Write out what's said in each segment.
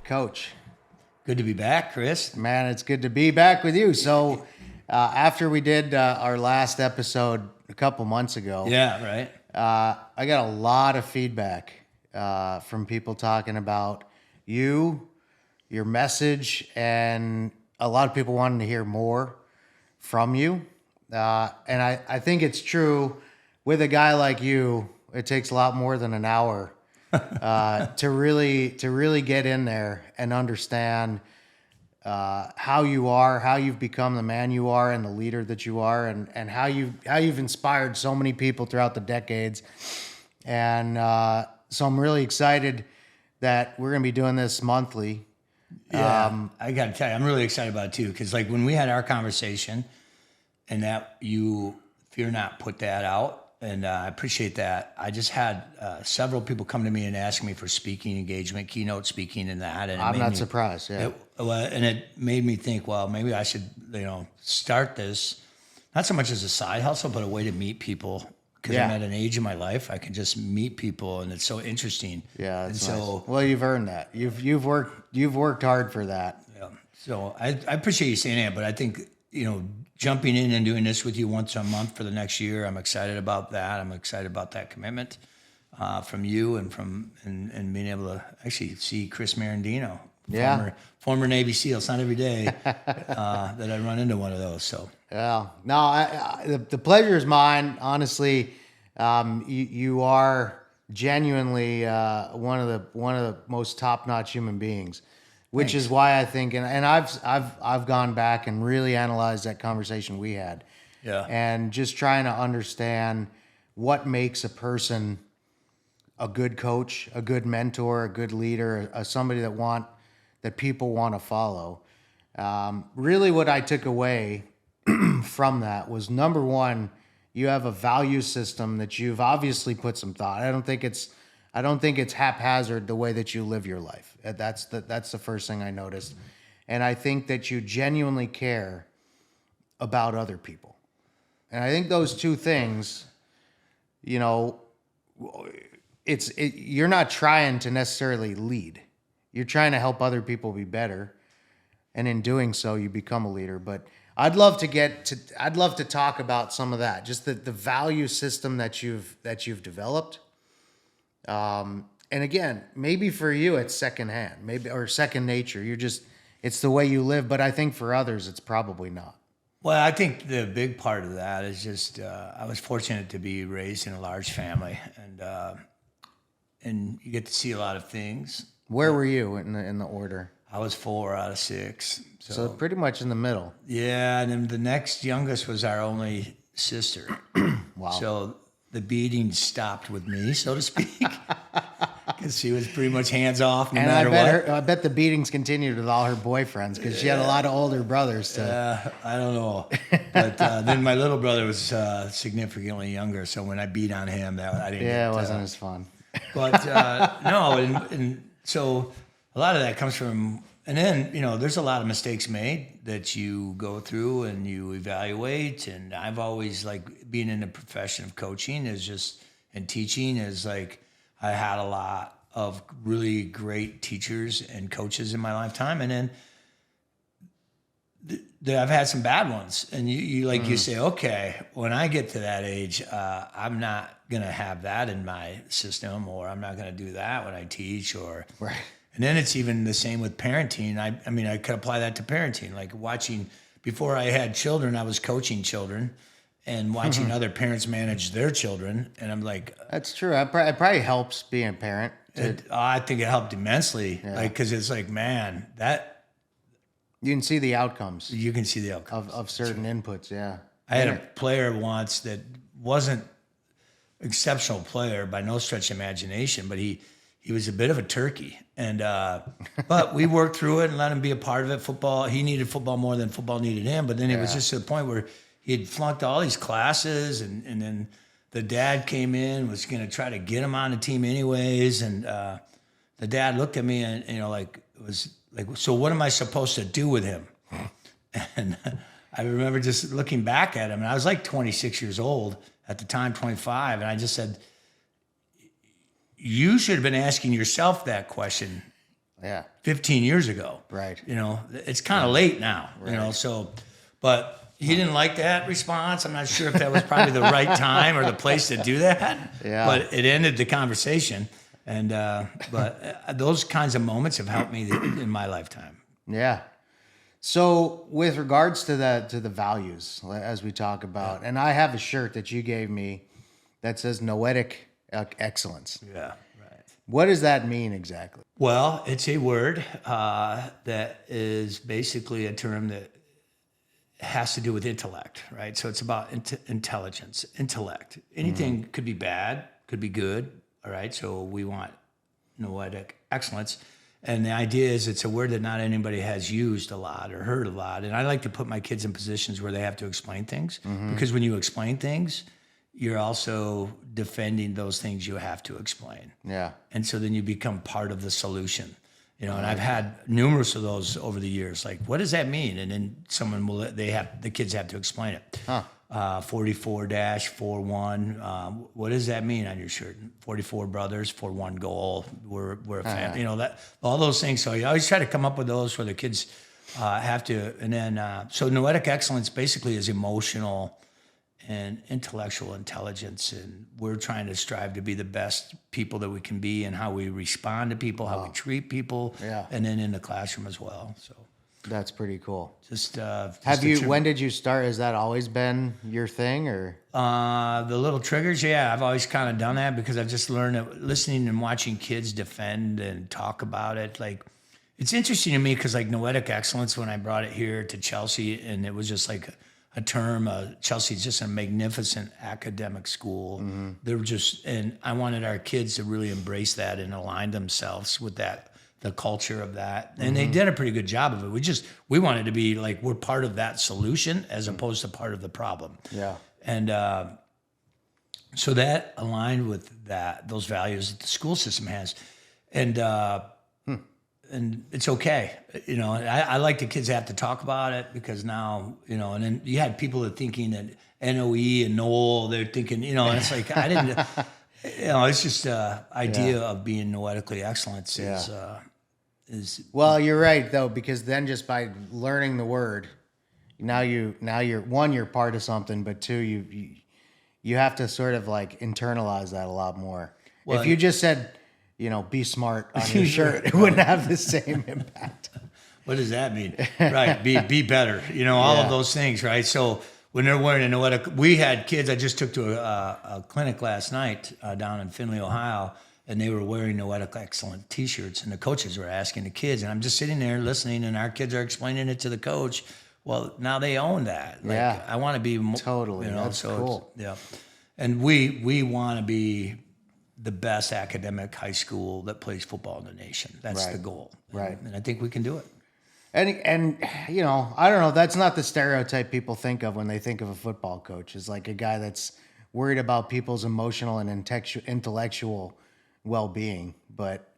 Coach, Good to be back, Chris. man, it's good to be back with you. So, after we did our last episode a couple months ago, Yeah, right. I got a lot of feedback from people talking about you, your message, and a lot of people wanting to hear more from you. And I think it's true with a guy like you, it takes a lot more than an hour to really get in there and understand how you are, how you've become the man you are, and the leader that you are, and how you've inspired so many people throughout the decades. And so I'm really excited that we're going to be doing this monthly. Yeah, I got to tell you, I'm really excited about it too, because like when we had our conversation, and that you fear not put that out, and I appreciate that. I just had several people come to me and ask me for speaking engagement, keynote speaking, and that. And I'm not surprised. Yeah. And it made me think, well, maybe I should, start this not so much as a side hustle, but a way to meet people. Because I'm at an age in my life, I can just meet people, and it's so interesting. Yeah, and that's so nice. Well, you've earned that. You've worked hard for that. yeah. So I appreciate you saying that, but I think jumping in and doing this with you once a month for the next year, I'm excited about that. I'm excited about that commitment from you and being able to actually see Chris Marandino, former Navy SEAL. It's not every day that I run into one of those. So. Yeah, no, the pleasure is mine. Honestly, you are genuinely one of the most top-notch human beings, which Thanks. is why I think, and I've gone back and really analyzed that conversation we had, and just trying to understand what makes a person a good coach, a good mentor, a good leader, somebody that people want to follow. Really, what I took away from that was, number one, you have a value system that you've obviously put some thought. I don't think it's haphazard the way that you live your life. That's the first thing I noticed. And I think that you genuinely care about other people. And I think those two things, you're not trying to necessarily lead. You're trying to help other people be better. And in doing so, you become a leader. But I'd love to talk about some of that, just the value system that you've developed. And again, maybe for you it's secondhand, or second nature. It's the way you live. But I think for others, it's probably not. Well, I think the big part of that is just I was fortunate to be raised in a large family, and you get to see a lot of things. Where were you in the order? I was 4 out of 6. So pretty much in the middle. Yeah, and then the next youngest was our only sister. Wow. So the beating stopped with me, so to speak, because she was pretty much hands off no matter what. I bet the beatings continued with all her boyfriends, because she had a lot of older brothers. I don't know. But then my little brother was significantly younger, so when I beat on him, I didn't it wasn't as fun. But no, and so a lot of that comes from, and then, there's a lot of mistakes made that you go through and you evaluate. And I've always, being in the profession of coaching and teaching is I had a lot of really great teachers and coaches in my lifetime. And then I've had some bad ones. And you say, okay, when I get to that age, I'm not going to have that in my system, or I'm not going to do that when I teach, or right. And then it's even the same with parenting. I mean, I could apply that to parenting. Like watching, before I had children, I was coaching children and watching other parents manage their children. And I'm like... That's true. It probably helps being a parent. I think it helped immensely. Yeah. Because it's man, that... You can see the outcomes. You can see the outcomes. Of certain inputs, yeah. I had a player once that wasn't exceptional player by no stretch of imagination, but he was a bit of a turkey. And but we worked through it and let him be a part of it. Football, he needed football more than football needed him. But then it was just to the point where he had flunked all these classes, and then the dad came in, was going to try to get him on the team anyways. And the dad looked at me and was like, so what am I supposed to do with him? And I remember just looking back at him, and I was 26 years old at the time, 25, and I just said, you should have been asking yourself that question Yeah. 15 years ago. Right. You know, it's kind of late now, you know, so, but he didn't like that response. I'm not sure if that was probably the right time or the place to do that, but it ended the conversation. And, but those kinds of moments have helped me in my lifetime. Yeah. So with regards to the values, as we talk about, and I have a shirt that you gave me that says noetic excellence. Yeah. What does that mean exactly? Well, it's a word that is basically a term that has to do with intellect, right? So it's about intelligence, intellect. Anything could be bad, could be good, all right? So we want noetic excellence. And the idea is it's a word that not anybody has used a lot or heard a lot. And I like to put my kids in positions where they have to explain things, because when you explain things, you're also defending those things you have to explain. Yeah. And so then you become part of the solution, you know, and I've had numerous of those over the years. Like, what does that mean? And then the kids have to explain it. 44-41. What does that mean on your shirt? 44 brothers for one goal. We're a family, you know, that, all those things. So I always try to come up with those where the kids have to, and then, so noetic excellence basically is emotional and intellectual intelligence, and we're trying to strive to be the best people that we can be, and how we respond to people, how we treat people, and then in the classroom as well. So that's pretty cool. When did you start? Has that always been your thing, or the little triggers? Yeah, I've always kind of done that because I've just learned that listening and watching kids defend and talk about it. Like, it's interesting to me because like noetic excellence, when I brought it here to Chelsea, and it was just like a term. Chelsea's just a magnificent academic school. They're just, and I wanted our kids to really embrace that and align themselves with that, the culture of that. And they did a pretty good job of it. We wanted to be like, we're part of that solution as opposed to part of the problem. Yeah. And so that aligned with those values that the school system has. And it's okay. You know, I like the kids have to talk about it, because now, you know, and then you had people that thinking that NOE and Noel, they're thinking, you know, and it's like, I didn't, you know, it's just idea of being noetically excellent is. Well, you're right though, because then just by learning the word, now you're one, you're part of something, but two, you have to sort of like internalize that a lot more. Well, if you just said, you know, be smart on your shirt, it wouldn't have the same impact. What does that mean? Right. Be better. You know, all of those things, right? So when they're wearing a noetic, we had kids, I just took to a clinic last night down in Findlay, Ohio, and they were wearing noetic excellent t-shirts, and the coaches were asking the kids, and I'm just sitting there listening, and our kids are explaining it to the coach. Well, now they own that. Like, I want to be totally, you know, that's so cool. And we want to be the best academic high school that plays football in the nation. That's the goal. Right. And I think we can do it. And you know, I don't know, that's not the stereotype people think of when they think of a football coach, is like a guy that's worried about people's emotional and intellectual well-being. But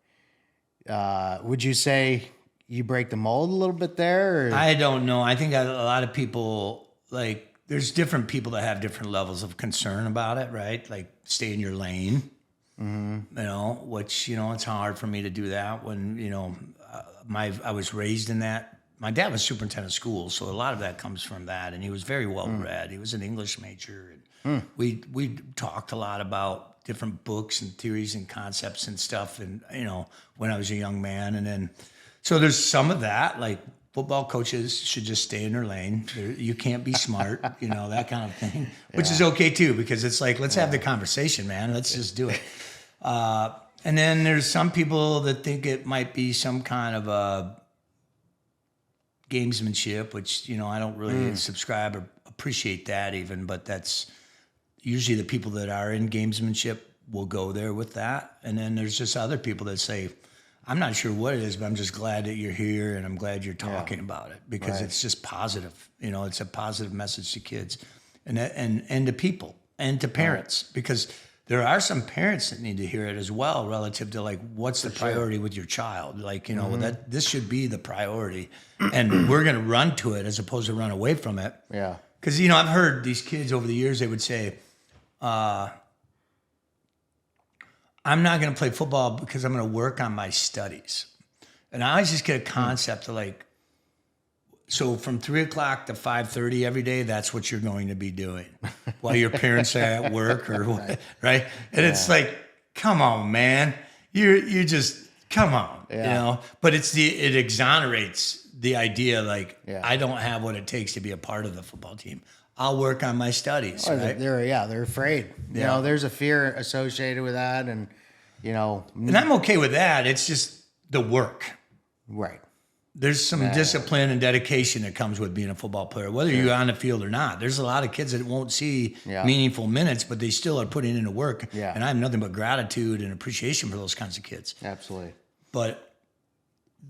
would you say you break the mold a little bit there? Or? I don't know. I think a lot of people, like, there's different people that have different levels of concern about it, right? Like, stay in your lane. You know, which, you know, it's hard for me to do that when, you know, I was raised in that. My dad was superintendent of schools, so a lot of that comes from that. And he was very well read. He was an English major. And we talked a lot about different books and theories and concepts and stuff. And, you know, when I was a young man, and then, so there's some of that, like, football coaches should just stay in their lane. You can't be smart, you know, that kind of thing, which is okay too, because it's like, let's have the conversation, man. Let's just do it. And then there's some people that think it might be some kind of a gamesmanship, which, you know, I don't really subscribe or appreciate that even, but that's usually the people that are in gamesmanship will go there with that. And then there's just other people that say, I'm not sure what it is, but I'm just glad that you're here, and I'm glad you're talking about it, because it's just positive. You know, it's a positive message to kids and to people and to parents, because there are some parents that need to hear it as well, relative to like, what's the priority with your child? Like, you know, that this should be the priority, and we're going to run to it as opposed to run away from it. Yeah. Because, you know, I've heard these kids over the years, they would say, I'm not going to play football because I'm going to work on my studies. And I always just get a concept of like, so from 3 o'clock to 5:30 every day, that's what you're going to be doing while your parents are at work or what, right? And it's like, come on, man. You just, come on, you know? But it exonerates the idea like, I don't have what it takes to be a part of the football team. I'll work on my studies, right? They're afraid. You know, there's a fear associated with that, and you know, and I'm okay with that. It's just the work. Right. There's some discipline and dedication that comes with being a football player, whether you're on the field or not. There's a lot of kids that won't see meaningful minutes, but they still are putting in the work. Yeah. And I have nothing but gratitude and appreciation for those kinds of kids. Absolutely. But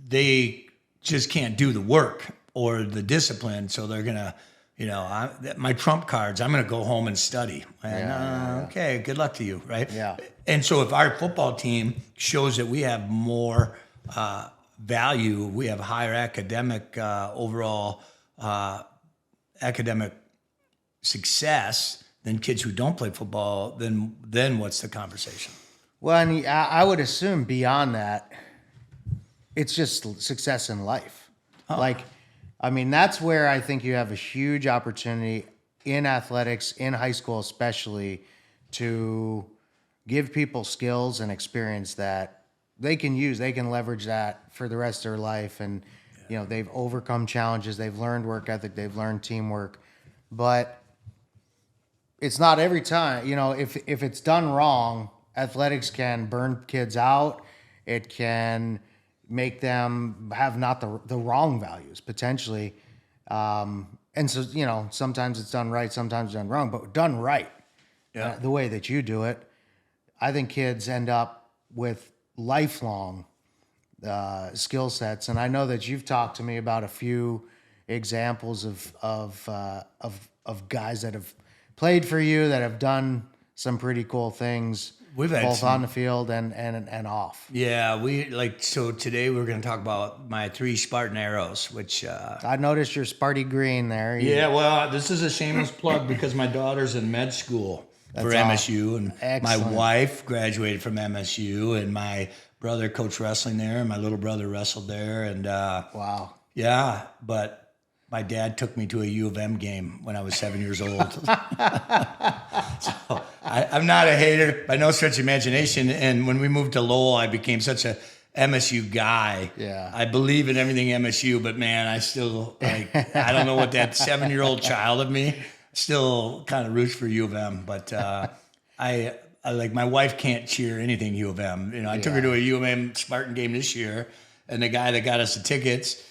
they just can't do the work or the discipline, so they're gonna, you know, my trump cards, I'm going to go home and study. Okay, good luck to you, right? Yeah. And so if our football team shows that we have more value, we have higher academic overall academic success than kids who don't play football, then what's the conversation? Well, and I would assume beyond that, it's just success in life. Like, I mean, that's where I think you have a huge opportunity in athletics, in high school especially, to give people skills and experience that they can use. They can leverage that for the rest of their life. And, you know, they've overcome challenges. They've learned work ethic. They've learned teamwork. But it's not every time. You know, if it's done wrong, athletics can burn kids out. It can make them have not the wrong values potentially. And so, you know, sometimes it's done right, sometimes it's done wrong, but done right, the way that you do it, I think kids end up with lifelong skill sets. And I know that you've talked to me about a few examples of guys that have played for you that have done some pretty cool things. We've had both on the field and off. Yeah, so today we're going to talk about my 3 Spartan arrows, which... I noticed your Sparty green there. Yeah, well, this is a shameless plug because my daughter's in med school for MSU, and excellent. My wife graduated from MSU, and my brother coached wrestling there, and my little brother wrestled there, and... wow. Yeah, but... My dad took me to a U of M game when I was 7 years old. So I'm not a hater by no stretch of imagination. And when we moved to Lowell, I became such a MSU guy. Yeah. I believe in everything MSU, but man, I still, I don't know what that 7-year-old child of me still kind of roots for U of M. But I like, my wife can't cheer anything U of M. You know, I took her to a U of M Spartan game this year, and the guy that got us the tickets,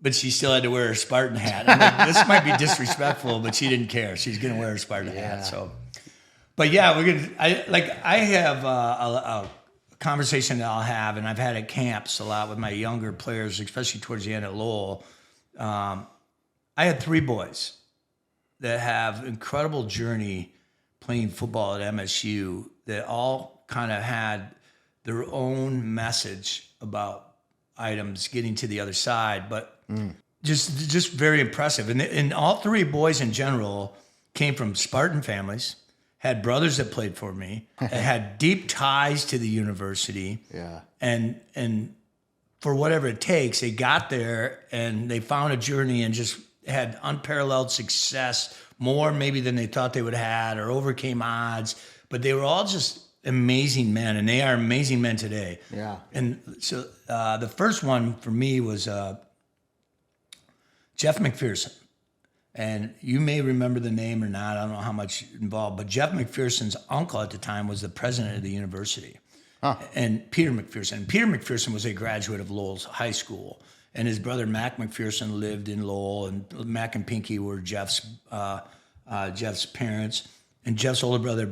but she still had to wear her Spartan hat. I'm like, this might be disrespectful, but she didn't care. She's going to wear her Spartan hat. So, but yeah, I have a conversation that I'll have, and I've had at camps a lot with my younger players, especially towards the end at Lowell. I had 3 boys that have incredible journey playing football at MSU that all kind of had their own message about items getting to the other side, but just very impressive. And all 3 boys in general came from Spartan families, had brothers that played for me, had deep ties to the university. Yeah. And for whatever it takes, they got there and they found a journey and just had unparalleled success, more maybe than they thought they would have had, or overcame odds. But they were all just amazing men, and they are amazing men today. Yeah. And so the first one for me was Jeff McPherson. And you may remember the name or not. I don't know how much involved, but Jeff McPherson's uncle at the time was the president of the university. And Peter McPherson. Peter McPherson was a graduate of Lowell's High School. And his brother, Mac McPherson, lived in Lowell. And Mac and Pinky were Jeff's parents. And Jeff's older brother,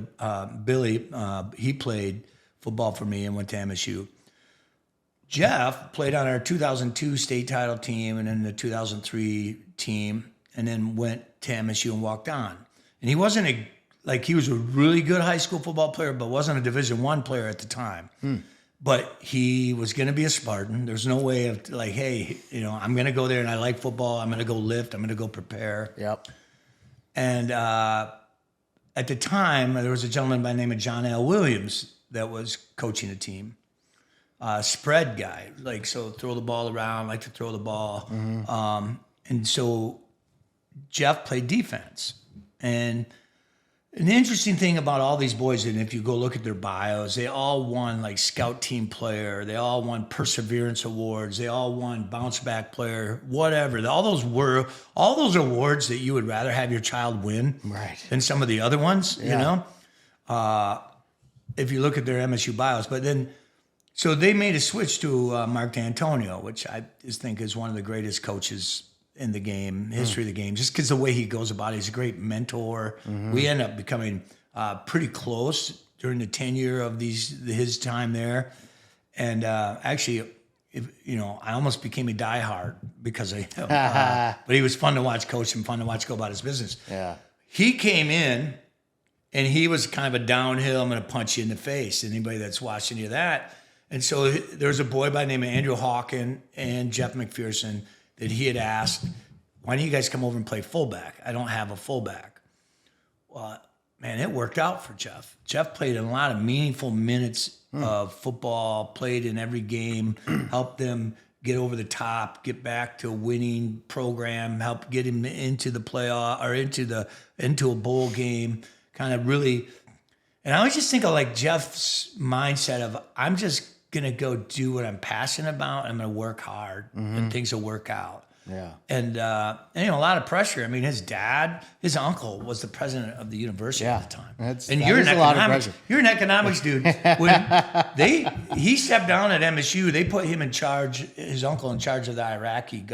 Billy, he played football for me and went to MSU. Jeff played on our 2002 state title team and then the 2003 team, and then went to MSU and walked on. And he wasn't he was a really good high school football player, but wasn't a Division I player at the time. But he was going to be a Spartan. There's no way of hey, you know, I'm going to go there and I like football. I'm going to go lift. I'm going to go prepare. Yep. And at the time, there was a gentleman by the name of John L. Williams that was coaching the team. spread guy, like so throw the ball around, like to throw the ball, and so Jeff played defense. And an interesting thing about all these boys, and if you go look at their bios, they all won like scout team player, they all won perseverance awards, they all won bounce back player, whatever. All those awards that you would rather have your child win than some of the other ones, you know. If you look at their MSU bios, but then. So they made a switch to Mark D'Antonio, which I just think is one of the greatest coaches in the game, history of the game, just because the way he goes about it. He's a great mentor. We end up becoming pretty close during the tenure of his time there. And actually, I almost became a diehard because of him. But he was fun to watch coach and fun to watch go about his business. Yeah. He came in, and he was kind of a downhill, I'm going to punch you in the face. Anybody that's watched any of that. And so there was a boy by the name of Andrew Hawken and Jeff McPherson that he had asked, why don't you guys come over and play fullback? I don't have a fullback. Well, man, it worked out for Jeff. Jeff played in a lot of meaningful minutes of football, played in every game, helped them get over the top, get back to a winning program, helped get him into the playoff or into a bowl game, kind of really. And I always just think of like Jeff's mindset of, I'm just going to go do what I'm passionate about. I'm going to work hard and things will work out. Yeah. And a lot of pressure. I mean, his uncle was the president of the university at the time. And you're in economics. You're an economics dude. When he stepped down at MSU, they put him in charge, his uncle in charge of the Iraqi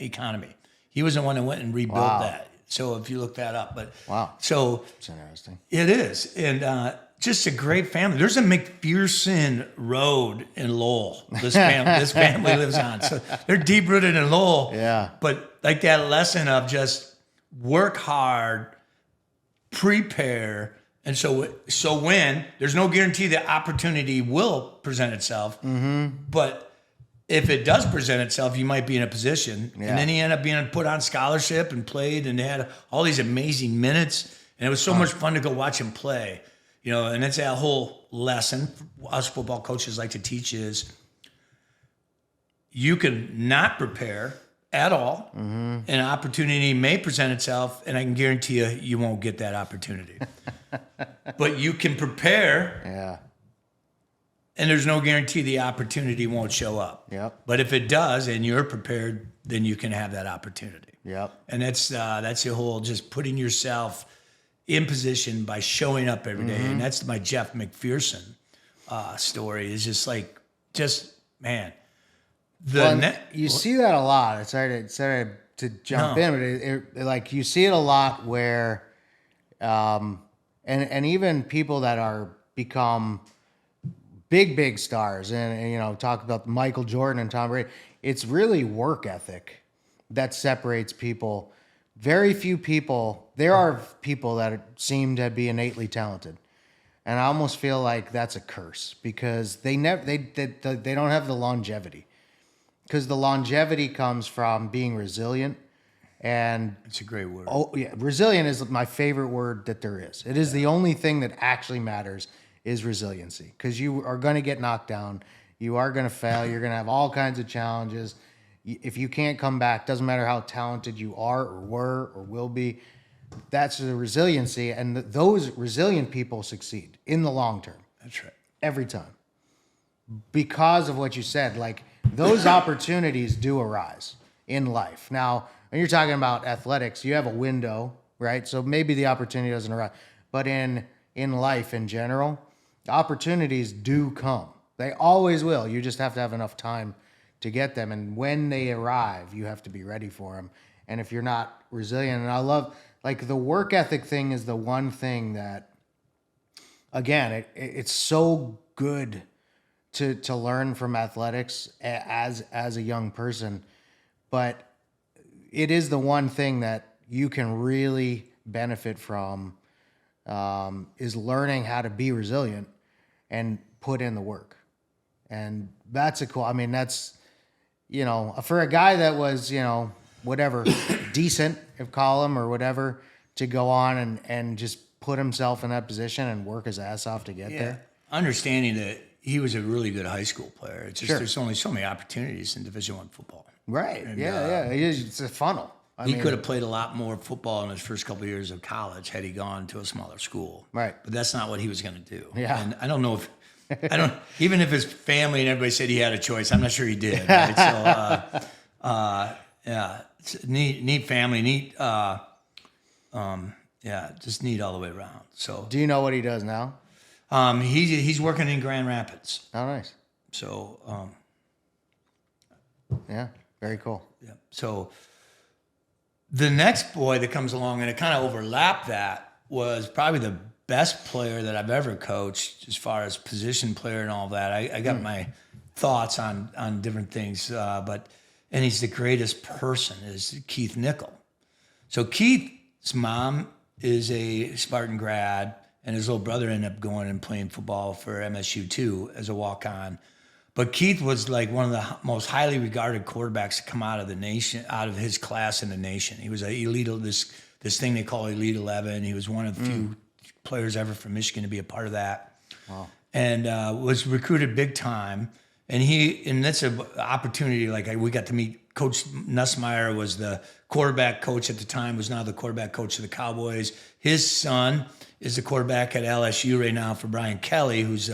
economy. He was the one that went and rebuilt that. So if you look that up, so it's interesting. It is, and just a great family. There's a McPherson Road in Lowell. This family lives on, so they're deep rooted in Lowell. Yeah. But like that lesson of just work hard, prepare, and so when there's no guarantee the opportunity will present itself, but if it does present itself, you might be in a position. Yeah. And then he ended up being put on scholarship and played, and they had all these amazing minutes. And it was so much fun to go watch him play. And that's that whole lesson us football coaches like to teach is you can not prepare at all. An opportunity may present itself, and I can guarantee you won't get that opportunity. But you can prepare. Yeah. And there's no guarantee the opportunity won't show up. Yep. But if it does and you're prepared, then you can have that opportunity. Yep. And that's the whole just putting yourself in position by showing up every day. And that's my Jeff McPherson story. Is man. You see that a lot. Sorry to jump in, but like you see it a lot where, and even people that are become big stars, and talk about Michael Jordan and Tom Brady. It's really work ethic that separates people. Very few people. There are people that seem to be innately talented, and I almost feel like that's a curse because they don't have the longevity. Because the longevity comes from being resilient, and it's a great word. Oh yeah, resilient is my favorite word that there is. It is the only thing that actually matters. Is resiliency, because you are going to get knocked down. You are going to fail. You're going to have all kinds of challenges. If you can't come back, doesn't matter how talented you are or were or will be, that's the resiliency. And those resilient people succeed in the long term. That's right. Every time. Because of what you said, like those opportunities do arise in life. Now, when you're talking about athletics, you have a window, right? So maybe the opportunity doesn't arise. But in life in general, opportunities do come. They always will. You just have to have enough time to get them. And when they arrive, you have to be ready for them. And if you're not resilient, and I love, like the work ethic thing is the one thing that, again, it's so good to learn from athletics as a young person. But it is the one thing that you can really benefit from is learning how to be resilient and put in the work. And that's that's, for a guy that was, whatever, decent, if call him or whatever, to go on and just put himself in that position and work his ass off to get there. Understanding that he was a really good high school player. It's just Sure. there's only so many opportunities in Division I football. Right. And, yeah. It's a funnel. He could have played a lot more football in his first couple of years of college had he gone to a smaller school. Right. But that's not what he was going to do. Yeah. And I don't know if even if his family and everybody said he had a choice, I'm not sure he did. Right? So yeah, it's a neat family, just neat all the way around. So Do you know what he does now? he's working in Grand Rapids. Oh, nice. So Yeah. Very cool. yeah. So the next boy that comes along, and it kind of overlapped that, was probably the best player that I've ever coached as far as position player and all that. I got my thoughts on different things, and he's the greatest person, is Keith Nickel. So Keith's mom is a Spartan grad, and his little brother ended up going and playing football for MSU too as a walk-on. But Keith was like one of the most highly regarded quarterbacks to come out of the nation, out of his class in the nation. He was an elite, this thing they call Elite 11. He was one of the few players ever from Michigan to be a part of that. Wow. And was recruited big time. And that's an opportunity. Like we got to meet Coach Nussmeier, was the quarterback coach at the time, was now the quarterback coach of the Cowboys. His son is the quarterback at LSU right now for Brian Kelly, who's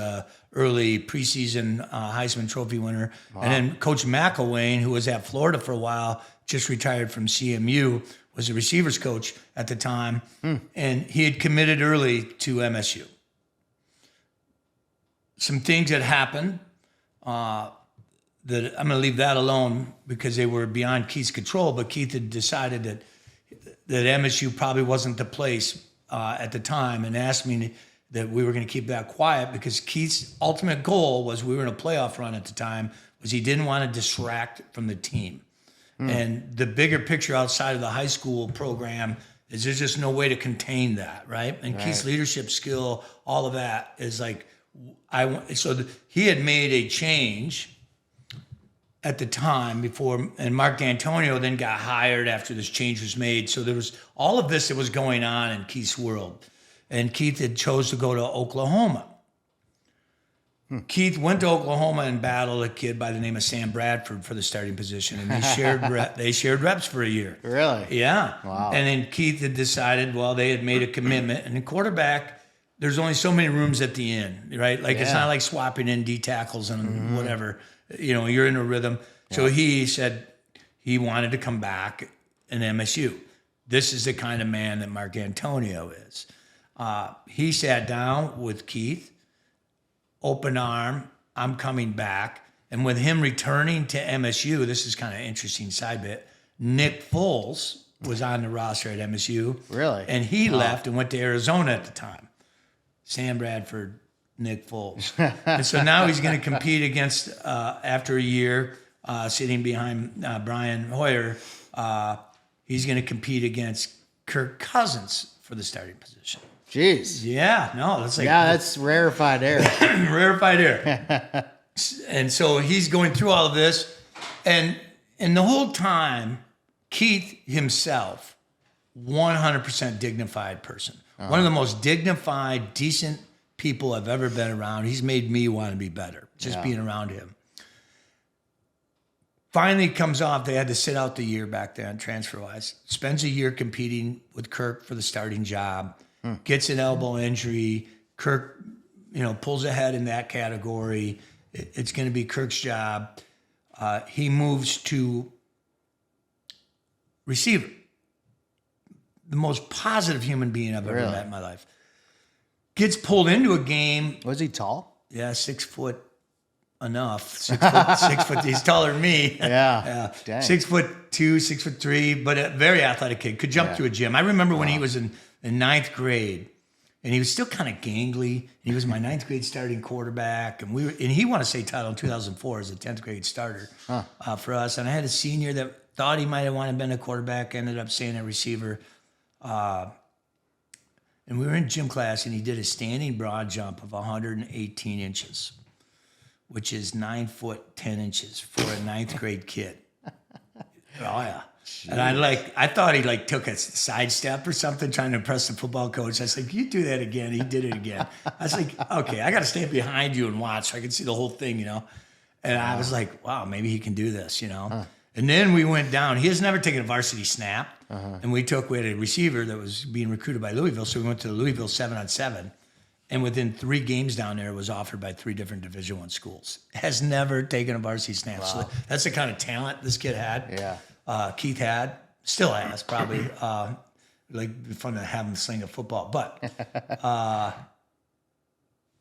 early preseason Heisman Trophy winner. Wow. And then Coach McElwain, who was at Florida for a while, just retired from CMU, was the receivers coach at the time. And he had committed early to MSU. Some things that happened that I'm going to leave that alone because they were beyond Keith's control, but Keith had decided that MSU probably wasn't the place at the time, and asked me that we were going to keep that quiet because Keith's ultimate goal was, we were in a playoff run at the time, was he didn't want to distract from the team. And the bigger picture outside of the high school program is there's just no way to contain that, right? And Keith's leadership skill, all of that is like, he had made a change at the time before, and Mark D'Antonio then got hired after this change was made. So there was all of this that was going on in Keith's world. And Keith had chose to go to Oklahoma. Keith went to Oklahoma and battled a kid by the name of Sam Bradford for the starting position. And they shared reps for a year. Really? Yeah. Wow. And then Keith had decided, well, they had made a commitment. And the quarterback, there's only so many rooms at the end, right? Like it's not like swapping in D tackles and whatever. You're in a rhythm. So he said he wanted to come back in MSU. This is the kind of man that Mark Antonio is. He sat down with Keith, open arm, I'm coming back. And with him returning to MSU, this is kind of interesting side bit, Nick Foles was on the roster at MSU. Really? And he left and went to Arizona at the time. Sam Bradford, Nick Foles. And so now he's going to compete against, after a year, sitting behind Brian Hoyer, he's going to compete against Kirk Cousins for the starting position. Jeez. Yeah, no, that's like... Yeah, that's rarefied air. Rarefied air. And so he's going through all of this. And the whole time, Keith himself, 100% dignified person. One of the most dignified, decent people I've ever been around. He's made me want to be better, just being around him. Finally comes off, they had to sit out the year back then, transfer-wise. Spends a year competing with Kirk for the starting job. Gets an elbow injury. Kirk, pulls ahead in that category. It's going to be Kirk's job. He moves to receiver. The most positive human being I've ever met in my life. Gets pulled into a game. Was he tall? Yeah, 6 foot enough. 6 foot. He's taller than me. Yeah. Dang. 6'2", 6'3", but a very athletic kid. Could jump through a gym. I remember when he was in ninth grade, and he was still kind of gangly. He was my ninth grade starting quarterback, and he won a state title in 2004 as a 10th grade starter for us. And I had a senior that thought he might have wanted to been a quarterback, ended up staying a receiver. And we were in gym class, and he did a standing broad jump of 118 inches, which is 9 foot 10 inches for a ninth grade kid. Oh yeah. And I thought he took a sidestep or something trying to impress the football coach. I was like, you do that again. He did it again. I was like, okay, I got to stand behind you and watch so I can see the whole thing, And I was like, wow, maybe he can do this, And then we went down. He has never taken a varsity snap. And we had a receiver that was being recruited by Louisville. So we went to the Louisville 7-on-7. And within 3 games down there, it was offered by 3 different Division I schools. Has never taken a varsity snap. Wow. So that's the kind of talent this kid had. Yeah. Keith had, still has probably. It'd be fun to have him sling a football. But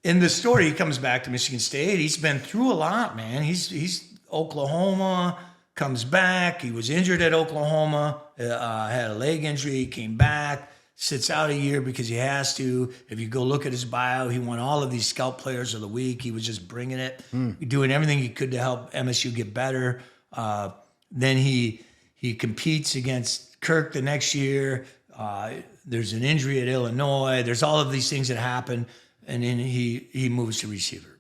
in the story, he comes back to Michigan State. He's been through a lot, man. He's Oklahoma, comes back. He was injured at Oklahoma, had a leg injury, came back. Sits out a year because he has to. If you go look at his bio, he won all of these Scout Players of the Week. He was just bringing it, doing everything he could to help MSU get better. Then he competes against Kirk the next year. There's an injury at Illinois. There's all of these things that happen, and then he moves to receiver.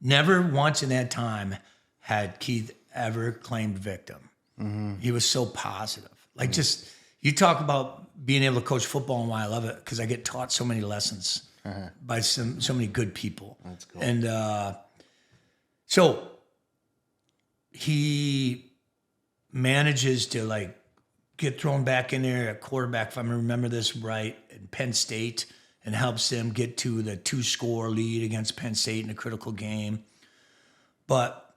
Never once in that time had Keith ever claimed victim. He was so positive. You talk about being able to coach football and why I love it, because I get taught so many lessons by so many good people. That's cool. And so he manages to get thrown back in there at quarterback, if I remember this right, in Penn State, and helps them get to the 2-score lead against Penn State in a critical game. But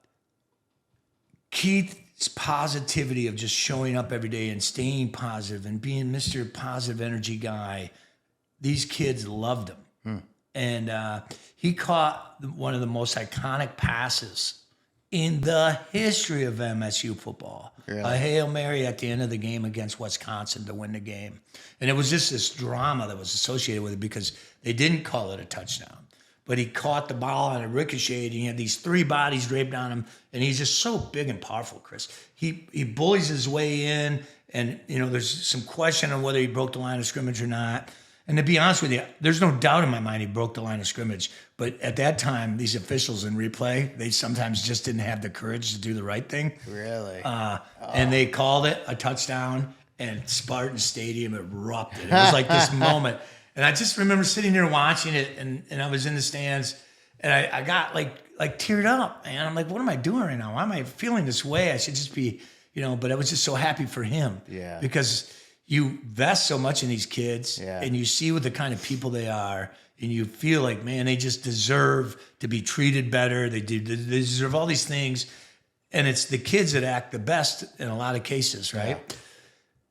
Keith's positivity of just showing up every day and staying positive and being Mr. Positive Energy guy, these kids loved him. And he caught one of the most iconic passes in the history of MSU football. Really? A Hail Mary at the end of the game against Wisconsin to win the game. And it was just this drama that was associated with it because they didn't call it a touchdown. But he caught the ball and it ricocheted, and he had these 3 bodies draped on him, and he's just so big and powerful, Chris. He bullies his way in, and there's some question on whether he broke the line of scrimmage or not. And to be honest with you, there's no doubt in my mind he broke the line of scrimmage. But at that time, these officials in replay, they sometimes just didn't have the courage to do the right thing. Really? And they called it a touchdown, and Spartan Stadium erupted. It was like this moment. And I just remember sitting there watching it, and I was in the stands, and I got teared up, man. I'm like, what am I doing right now? Why am I feeling this way? I should just be, but I was just so happy for him. Yeah. Because you invest so much in these kids, yeah. and you see what the kind of people they are, and you feel like, man, they just deserve to be treated better. They deserve all these things. And it's the kids that act the best in a lot of cases, right? Yeah.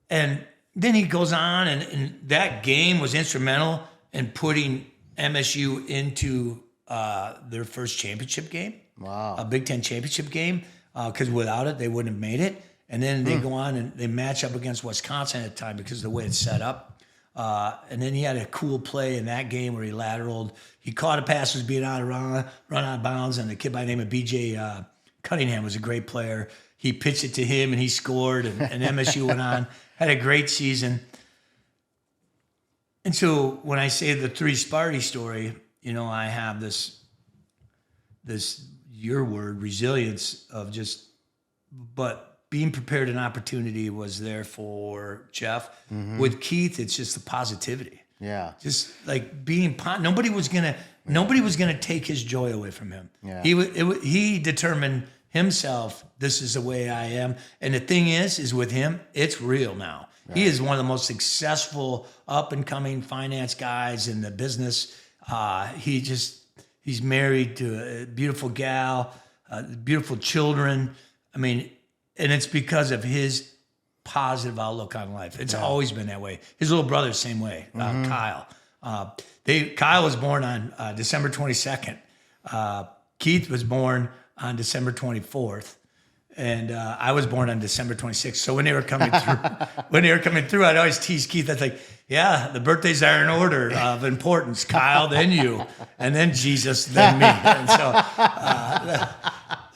And then he goes on, and that game was instrumental in putting MSU into their first championship game. Wow. A Big Ten championship game, because without it, they wouldn't have made it. And then they go on and they match up against Wisconsin at the time because of the way it's set up. And then he had a cool play in that game where he lateraled. He caught a pass, was being run out of bounds, and the kid by the name of B.J. Cunningham was a great player. He pitched it to him, and he scored, and MSU went on. Had a great season. And so when I say the 3 Sparty story, I have this your word, resilience of but being prepared and opportunity was there for Jeff. Mm-hmm. With Keith, it's just the positivity. Yeah. Just being, nobody was gonna take his joy away from him. Yeah. He determined himself, this is the way I am. And the thing is with him, it's real now. Right. He is one of the most successful up and coming finance guys in the business. He's married to a beautiful gal, beautiful children. I mean, and it's because of his positive outlook on life. It's always been that way. His little brother, same way, Kyle. Kyle was born on December 22nd. Keith was born on December 24th, and I was born on December 26th. So when they were coming through, I'd always tease Keith. I'd like, yeah, the birthdays are in order of importance. Kyle, then you, and then Jesus, then me. And so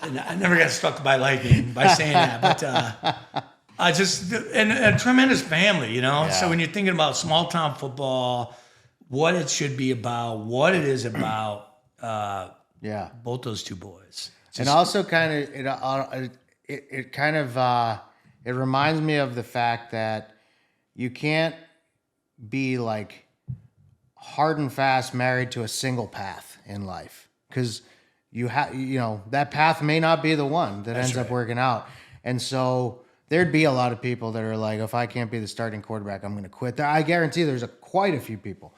and I never got struck by lightning by saying that, but and a tremendous family, Yeah. So when you're thinking about small town football, what it should be about, what it is about, both those two boys. And also kind of it kind of It reminds me of the fact that you can't be like hard and fast married to a single path in life, because that path may not be the one that ends up working out. And so there'd be a lot of people that are like, if I can't be the starting quarterback, I'm going to quit. I guarantee there's quite a few people.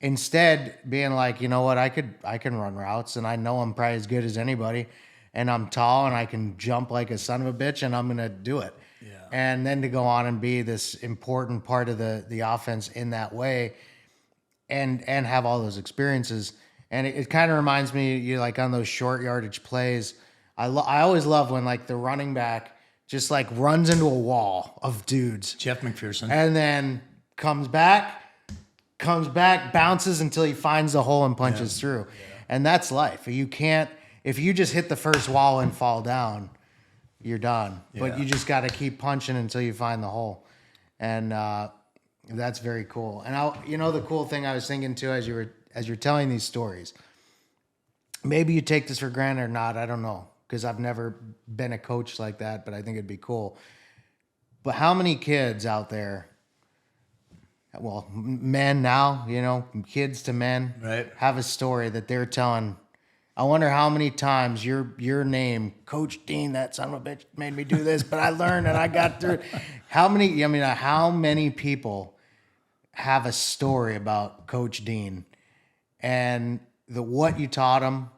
Instead, being like, you know what, I can run routes, and I know I'm probably as good as anybody, and I'm tall, and I can jump like a son of a bitch, and I'm going to do it. Yeah. And then to go on and be this important part of the offense in that way, and have all those experiences. And it kind of reminds me, you like on those short yardage plays, I always love when like the running back just like runs into a wall of dudes. Jeff McPherson. And then comes back, bounces until he finds the hole and punches through. Yeah. And that's life. If you just hit the first wall and fall down, you're done. Yeah. But you just got to keep punching until you find the hole. And that's very cool. And the cool thing I was thinking too, as you're telling these stories, maybe you take this for granted or not, I don't know, because I've never been a coach like that, but I think it'd be cool. But how many kids out there, well, men now, kids to men, right, have a story that they're telling. I wonder how many times your name, Coach Dean, that son of a bitch made me do this, but I learned and I got through it. How many people have a story about Coach Dean and what you taught them,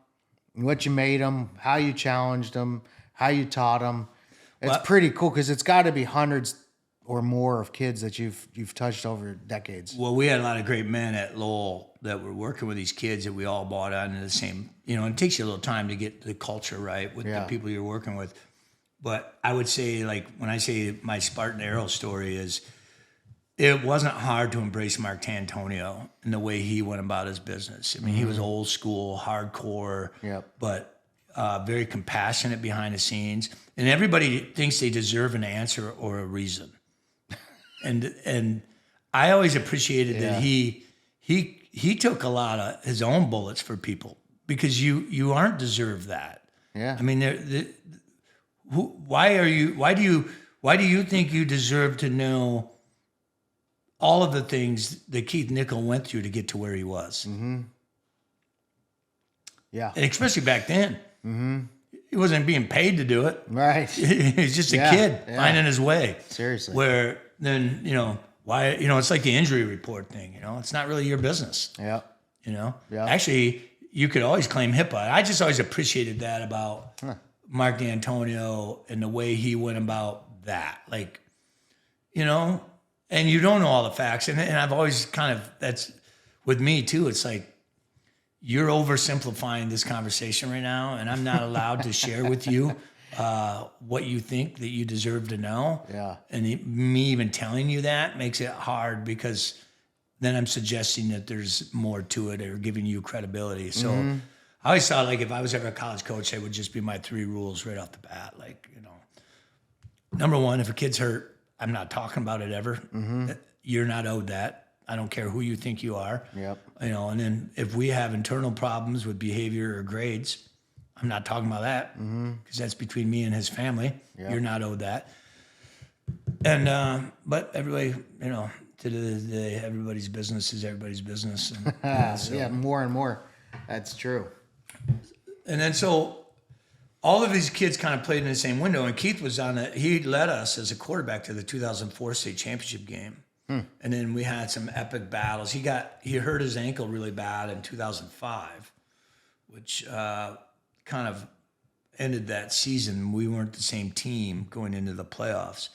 what you made them, how you challenged them, how you taught them? It's pretty cool, because it's got to be hundreds or more of kids that you've touched over decades. Well, we had a lot of great men at Lowell that were working with these kids that we all bought on the same, it takes you a little time to get the culture right with the people you're working with. But I would say, like, when I say my Spartan Arrow story is, it wasn't hard to embrace Mark Tantonio and the way he went about his business. I mean, he was old school, hardcore, but very compassionate behind the scenes. And everybody thinks they deserve an answer or a reason. And I always appreciated that he took a lot of his own bullets for people, because you aren't deserved that. Yeah. I mean, why do you think you deserve to know all of the things that Keith Nickel went through to get to where he was? Mm-hmm. Yeah. And especially back then. Mm-hmm. He wasn't being paid to do it. Right. He's just a kid finding his way. Seriously. Where then, why, it's like the injury report thing, it's not really your business. Yeah. Actually, you could always claim HIPAA. I just always appreciated that about Mark D'Antonio and the way he went about that. Like, and you don't know all the facts. And I've always that's with me too. It's like, you're oversimplifying this conversation right now, and I'm not allowed to share with you what you think that you deserve to know. Yeah. And me even telling you that makes it hard, because then I'm suggesting that there's more to it, or giving you credibility. So I always thought, like, if I was ever a college coach, that would just be my 3 rules right off the bat. Like, number 1, if a kid's hurt, I'm not talking about it ever. Mm-hmm. You're not owed that. I don't care who you think you are. Yep. And then if we have internal problems with behavior or grades, I'm not talking about that, because that's between me and his family. Yep. You're not owed that. And but everybody, to the day, everybody's business is everybody's business. And, so, yeah, more and more. That's true. And then so all of these kids kind of played in the same window, and Keith was he led us as a quarterback to the 2004 state championship game. And then we had some epic battles. He hurt his ankle really bad in 2005, which kind of ended that season. We weren't the same team going into the playoffs.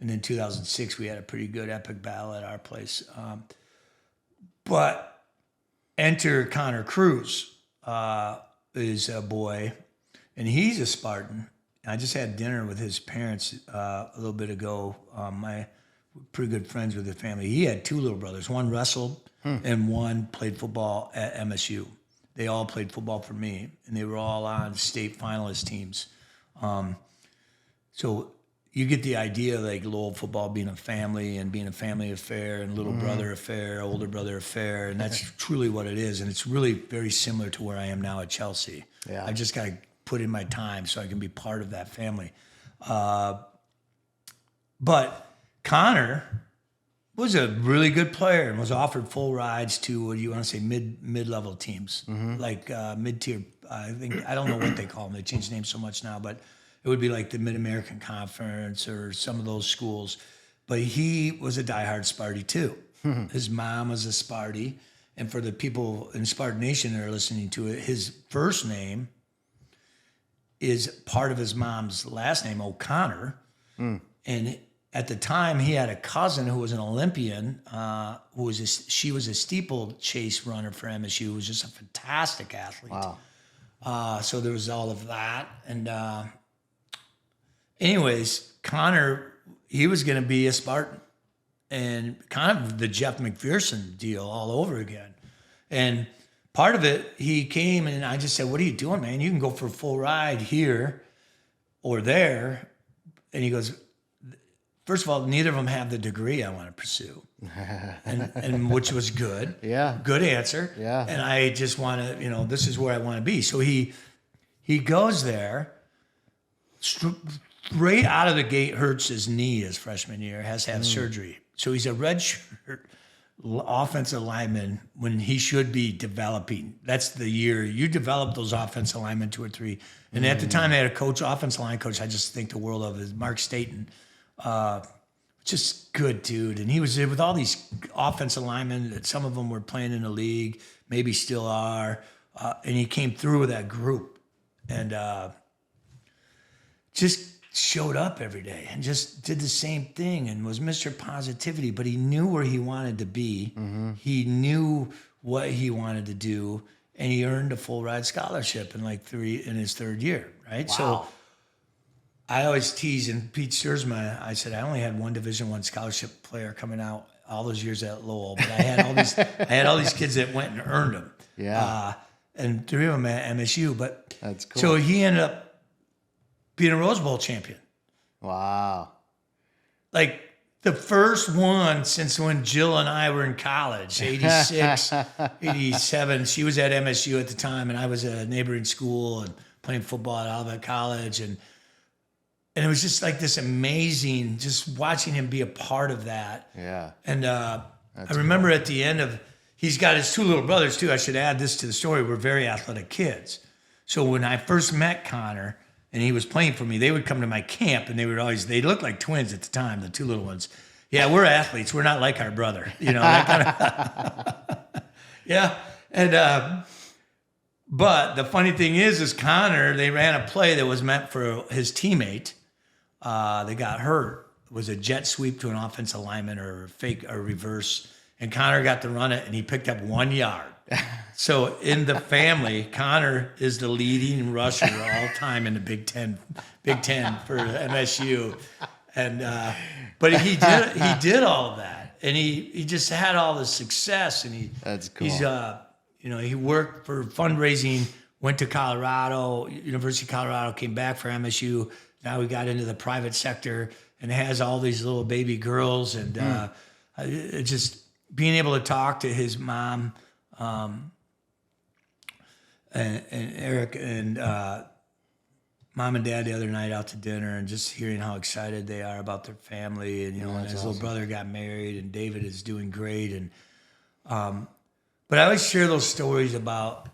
And in 2006, we had a pretty good epic battle at our place. But enter Connor Cruz, is a boy, and he's a Spartan. I just had dinner with his parents a little bit ago. Pretty good friends with the family. He had 2 little brothers. One wrestled and one played football at MSU. They all played football for me, and they were all on state finalist teams. So you get the idea, like, Lowell football being a family and being a family affair, and little brother affair, older brother affair, and that's truly what it is. And it's really very similar to where I am now at Chelsea. Yeah. I've just got to put in my time so I can be part of that family. But Connor was a really good player and was offered full rides to, what do you want to say, mid-level teams, like mid-tier. I don't know what they call them. They change names so much now, but it would be like the Mid-American Conference or some of those schools. But he was a diehard Sparty too. His mom was a Sparty. And for the people in Spartan Nation that are listening to it, his first name is part of his mom's last name, O'Connor. And at the time, he had a cousin who was an Olympian, she was a steeplechase runner for MSU, who was just a fantastic athlete. Wow. So there was all of that. And anyways, Connor, he was going to be a Spartan. And kind of the Jeff McPherson deal all over again. And part of it, he came and I just said, what are you doing, man? You can go for a full ride here or there. And he goes, first of all, neither of them have the degree I want to pursue. and which was good. Yeah. Good answer. Yeah. And I just want to, this is where I want to be. So he goes there, straight out of the gate, hurts his knee his freshman year, has to have surgery. So he's a redshirt offensive lineman when he should be developing. That's the year you develop those offensive linemen 2 or 3. And at the time they had a coach, offensive line coach, I just think the world of is Mark Staten. Just good dude. And he was there with all these offensive linemen that some of them were playing in the league, maybe still are. And he came through with that group and just showed up every day and just did the same thing and was Mr. Positivity, but he knew where he wanted to be. He knew what he wanted to do, and he earned a full ride scholarship in his third year, right? Wow. So I always tease, and Pete Sturzma, I said, I only had one Division I scholarship player coming out all those years at Lowell, but I had all these kids that went and earned them. Yeah. And 3 of them at MSU, but That's cool. so he ended up being a Rose Bowl champion. Wow. Like the first one since when Jill and I were in college, 86, 87. She was at MSU at the time, and I was at a neighboring school and playing football at Olivet College. And it was just like this amazing, just watching him be a part of that. Yeah. And I remember at the end of, he's got his 2 little brothers too. I should add this to the story. We're very athletic kids. So when I first met Connor, and he was playing for me, they would come to my camp and they looked like twins at the time, the 2 little ones. Yeah, we're athletes. We're not like our brother. That kind of, yeah. And, but the funny thing is Connor, they ran a play that was meant for his teammate. They got hurt. It was a jet sweep to an offensive lineman or fake or reverse. And Connor got to run it and he picked up 1 yard. So in the family, Connor is the leading rusher all time in the Big Ten for MSU, and but he did all of that, and he just had all the success, and That's cool. He's he worked for fundraising, went to Colorado, University of Colorado, came back for MSU. Now he got into the private sector and has all these little baby girls, and just being able to talk to his mom. And Eric and mom and dad the other night out to dinner and just hearing how excited they are about their family and and his little brother got married and David is doing great and but I always share those stories about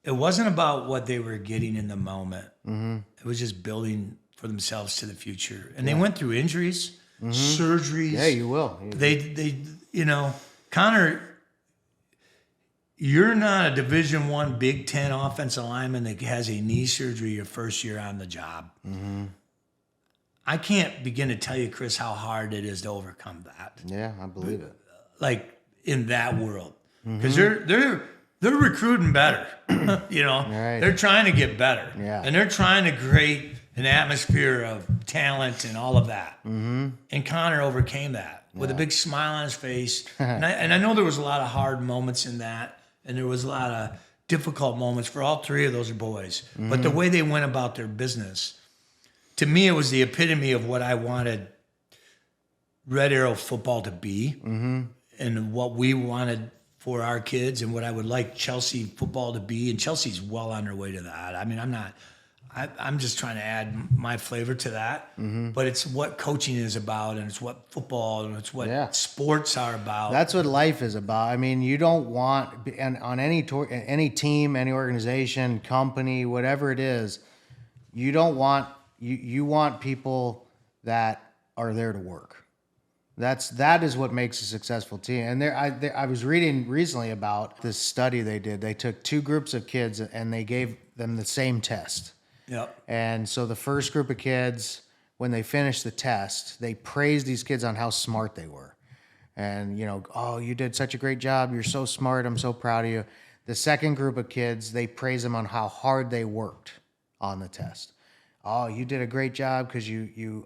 it wasn't about what they were getting in the moment. It was just building for themselves to the future. And they went through injuries, surgeries. Yeah, you will. They Connor, you're not a Division I Big Ten offensive lineman that has a knee surgery your first year on the job. I can't begin to tell you, Chris, how hard it is to overcome that. Yeah, I believe it. Like in that world, because they're recruiting better. Right. They're trying to get better, Yeah. and they're trying to create an atmosphere of talent and all of that. And Connor overcame that with a big smile on his face. and I know there was a lot of hard moments in that. And there was a lot of difficult moments for all 3 of those boys. But the way they went about their business, to me, it was the epitome of what I wanted Red Arrow football to be and what we wanted for our kids and what I would like Chelsea football to be. And Chelsea's well on their way to that. I mean, I'm just trying to add my flavor to that. But it's what coaching is about, and it's what football, and it's what sports are about. That's what life is about. I mean, you don't want, and on any team, any organization, company, whatever it is, you don't want, you want people that are there to work. That is what makes a successful team. And I was reading recently about this study they did. They took two groups of kids and they gave them the same test. Yep. And so the first group of kids, when they finished the test, they praised these kids on how smart they were. And, oh, you did such a great job. You're so smart. I'm so proud of you. The second group of kids, they praised them on how hard they worked on the test. Oh, you did a great job because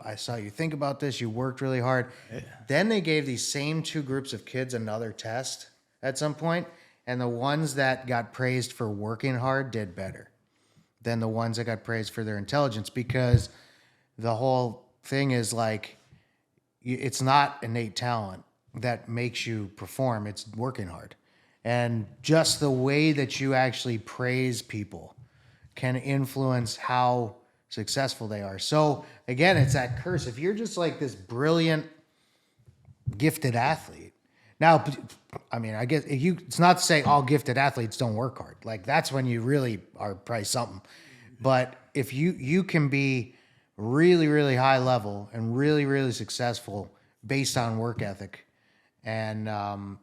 I saw you think about this. You worked really hard. Yeah. Then they gave these same two groups of kids another test at some point, and the ones that got praised for working hard did better than the ones that got praised for their intelligence, because the whole thing is like, it's not innate talent that makes you perform. It's working hard. And just the way that you actually praise people can influence how successful they are. So again, it's that curse. If you're just like this brilliant, gifted athlete, now, I mean, I guess it's not to say all gifted athletes don't work hard. Like, that's when you really are probably something. But if you can be really, really high level and really, really successful based on work ethic. And now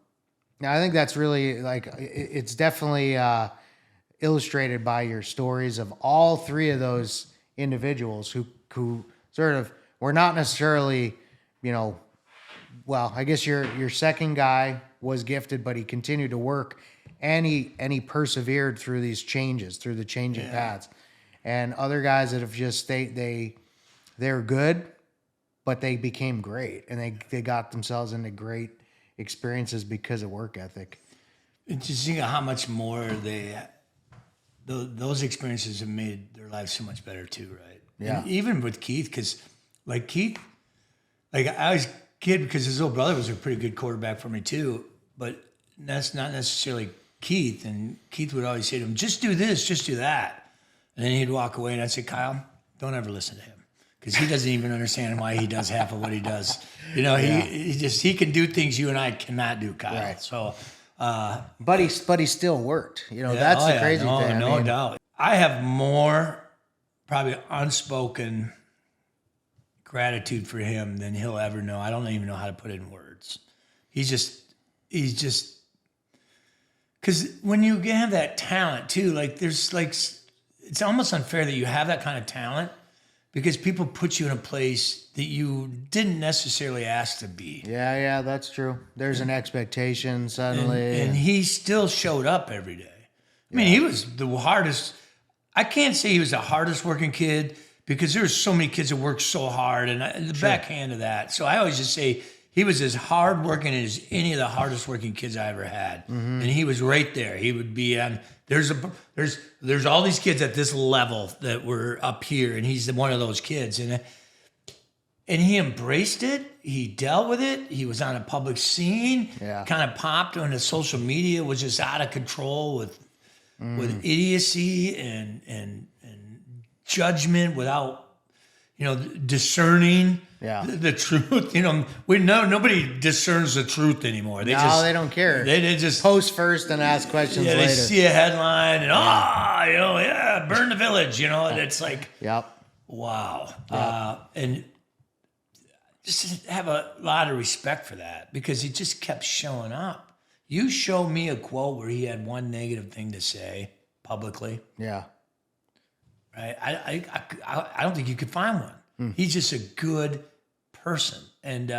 I think that's really, like, it's definitely illustrated by your stories of all three of those individuals who sort of were not necessarily, well, I guess your second guy was gifted, but he continued to work, and he persevered through these changes, through the changing paths. And other guys that have just they're good, but they became great, and they got themselves into great experiences because of work ethic. Interesting how much more those experiences have made their lives so much better too, right? Yeah. And even with Keith, because Keith, I was kid because his little brother was a pretty good quarterback for me too, but that's not necessarily Keith. And Keith would always say to him, just do this, just do that. And then he'd walk away and I'd say, Kyle, don't ever listen to him, because he doesn't even understand why he does half of what he does. He can do things you and I cannot do, Kyle. Right. So, but he still worked. That's the crazy thing. No doubt. I have more probably unspoken gratitude for him than he'll ever know. I don't even know how to put it in words. He's just, because when you have that talent too, it's almost unfair that you have that kind of talent, because people put you in a place that you didn't necessarily ask to be. Yeah, that's true. There's an expectation suddenly. And he still showed up every day. I mean, he was the hardest. I can't say he was the hardest working kid, because there's so many kids that work so hard, and the backhand of that. So I always just say he was as hard working as any of the hardest working kids I ever had. Mm-hmm. And he was right there. He would be on, there's all these kids at this level that were up here, and he's one of those kids. And he embraced it. He dealt with it. He was on a public scene. Yeah. Kind of popped when the social media was just out of control with idiocy and judgment without, discerning the truth. Nobody discerns the truth anymore. They don't care. They just post first and ask questions later. They see a headline and burn the village. And it's like, wow. Yep. And just have a lot of respect for that, because he just kept showing up. You show me a quote where he had one negative thing to say publicly. Yeah. Right. I don't think you could find one. He's just a good person, and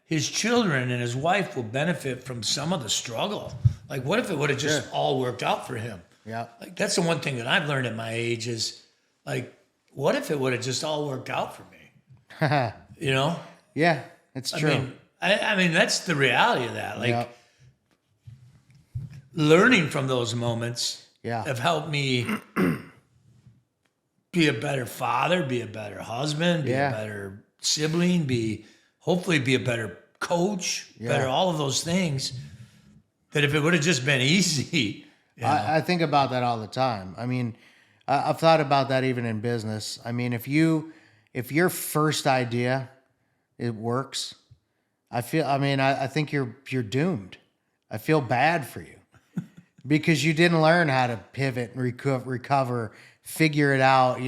his children and his wife will benefit from some of the struggle. Like, what if it would have just all worked out for him? Yeah. Like, that's the one thing that I've learned at my age is, like, what if it would have just all worked out for me? Yeah, it's true. I mean, that's the reality of that. Like, learning from those moments have helped me be a better father, be a better husband, be a better sibling, hopefully be a better coach, better all of those things, that if it would have just been easy. I think about that all the time. I mean, I've thought about that even in business. I mean, if your first idea, it works, I think you're doomed. I feel bad for you because you didn't learn how to pivot and recover, figure it out.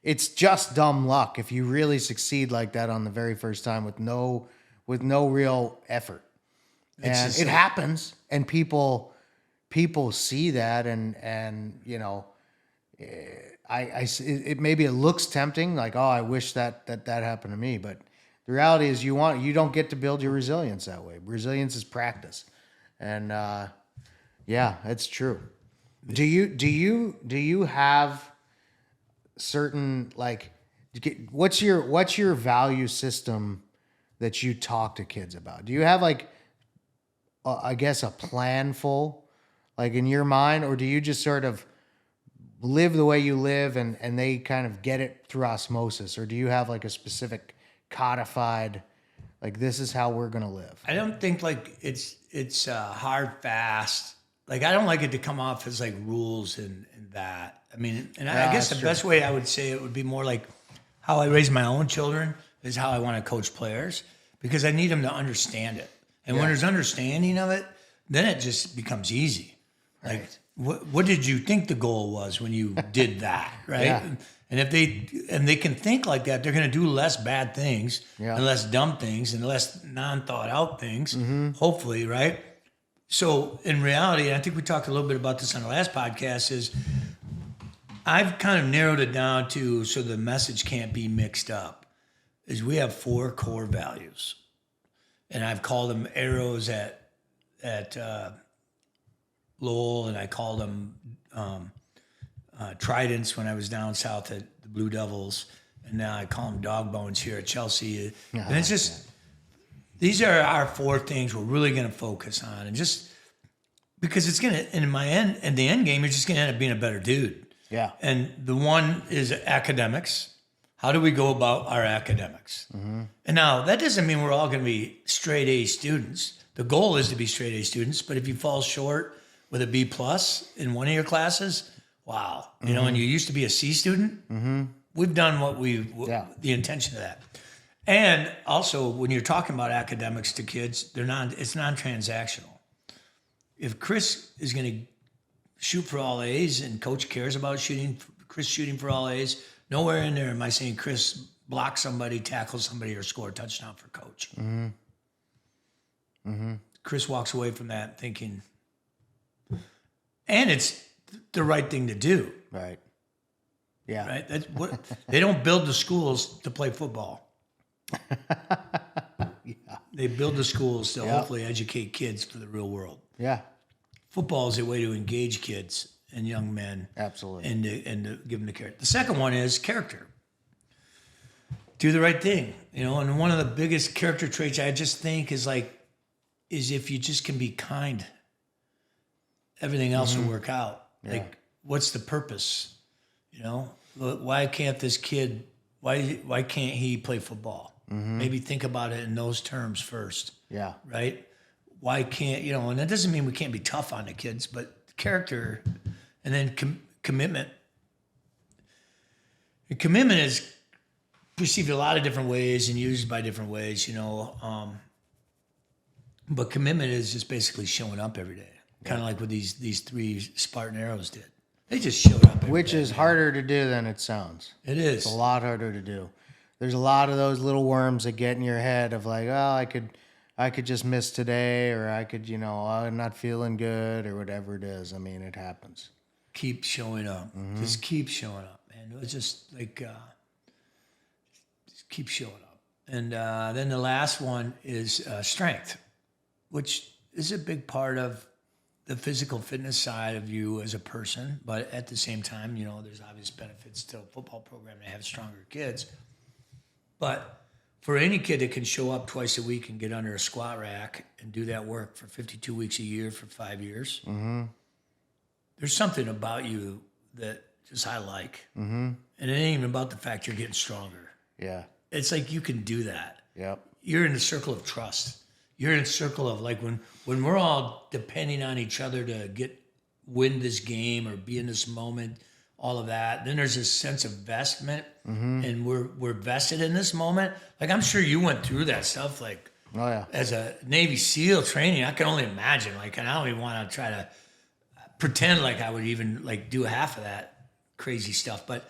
It's just dumb luck if you really succeed like that on the very first time with no real effort. And it happens, and people see that, and maybe it looks tempting, like, oh, I wish that happened to me, but the reality is you don't get to build your resilience that way. Resilience is practice, and yeah, it's true. Do you have certain, like, what's your value system that you talk to kids about? Do you have, like, I guess, a plan like in your mind, or do you just sort of live the way you live and they kind of get it through osmosis, or do you have like a specific codified, like, this is how we're gonna live? I don't think like it's hard, fast. Like, I don't like it to come off as like rules and that. I mean, and I guess the best way I would say it would be more like how I raise my own children is how I want to coach players, because I need them to understand it. And when there's understanding of it, then it just becomes easy. Like, what did you think the goal was when you did that, right? Yeah. And if they can think like that, they're going to do less bad things and less dumb things and less non-thought out things, hopefully, right? So in reality, and I think we talked a little bit about this on the last podcast, is I've kind of narrowed it down to, so the message can't be mixed up, is we have 4 core values. And I've called them arrows at Lowell, and I called them tridents when I was down south at the Blue Devils, and now I call them dog bones here at Chelsea. And it's just, these are our 4 things we're really going to focus on, and just because it's going to, in the end game, you're just going to end up being a better dude. Yeah. And the one is academics. How do we go about our academics? Mm-hmm. And now that doesn't mean we're all going to be straight A students. The goal is to be straight A students, but if you fall short with a B plus in one of your classes, wow, and you used to be a C student, we've done the intention of that. And also, when you're talking about academics to kids, it's non-transactional. If Chris is going to shoot for all A's and coach cares about Chris shooting for all A's, nowhere in there am I saying Chris block somebody, tackle somebody, or score a touchdown for coach. Mm-hmm. Mm-hmm. Chris walks away from that thinking, and it's the right thing to do. Right. Yeah. Right. That's what they don't build the schools to play football. They build the schools to hopefully educate kids for the real world. Yeah. Football is a way to engage kids and young men. Absolutely. And to give them the character. The second one is character. Do the right thing. And one of the biggest character traits I just think is if you just can be kind, everything else will work out. Yeah. Like, what's the purpose? Why can't this kid, why can't he play football? Mm-hmm. Maybe think about it in those terms first. Yeah. Right? Why can't, and that doesn't mean we can't be tough on the kids, but character, and then commitment. And commitment is perceived a lot of different ways and used by different ways, but commitment is just basically showing up every day. Kind of like what these 3 Spartan arrows did. They just showed up every day. Which is harder to do than it sounds. It is. It's a lot harder to do. There's a lot of those little worms that get in your head of like, oh, I could just miss today, or I could, I'm not feeling good, or whatever it is. I mean, it happens. Keep showing up. Mm-hmm. Just keep showing up, man. It was just like, just keep showing up. And then the last one is strength, which is a big part of the physical fitness side of you as a person. But at the same time, there's obvious benefits to a football program to have stronger kids. But for any kid that can show up twice a week and get under a squat rack and do that work for 52 weeks a year for 5 years, there's something about you that just I like. Mm-hmm. And it ain't even about the fact you're getting stronger. Yeah. It's like you can do that. Yep. You're in a circle of trust. You're in a circle of like when we're all depending on each other to win this game or be in this moment, all of that. Then there's this sense of vestment, and we're vested in this moment. Like, I'm sure you went through that stuff, like, Oh yeah. as a Navy SEAL training. I can only imagine, like, and I don't even want to try to pretend like I would even like do half of that crazy stuff. But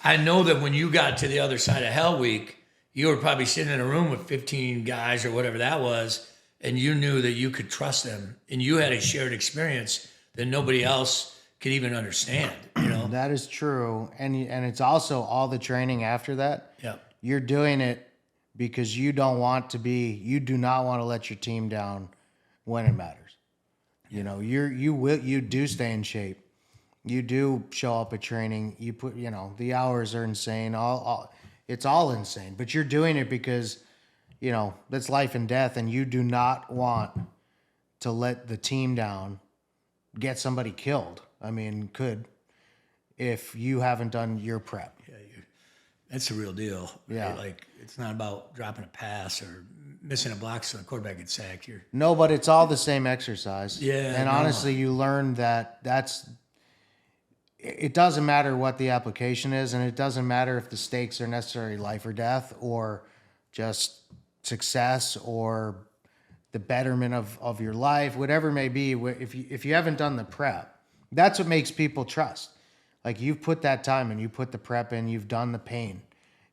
I know that when you got to the other side of Hell Week, you were probably sitting in a room with 15 guys or whatever that was, and you knew that you could trust them, and you had a shared experience that nobody else could even understand, you know? That is true. And it's also all the training after that. Yeah. You're doing it because you do not want to let your team down when it matters. You know, you do stay in shape. You do show up at training. You put, you know, the hours are insane. It's all insane, but you're doing it because, you know, that's life and death, and you do not want to let the team down, get somebody killed. I mean, could, if you haven't done your prep. Yeah, that's the real deal. Right? Yeah. Like, it's not about dropping a pass or missing a block so the quarterback gets sacked. No, but it's all the same exercise. Yeah. And honestly, you learn that it doesn't matter what the application is, and it doesn't matter if the stakes are necessarily life or death or just success or the betterment of your life, whatever it may be. If you haven't done the prep, that's what makes people trust. Like, you've put that time and you put the prep in, you've done the pain,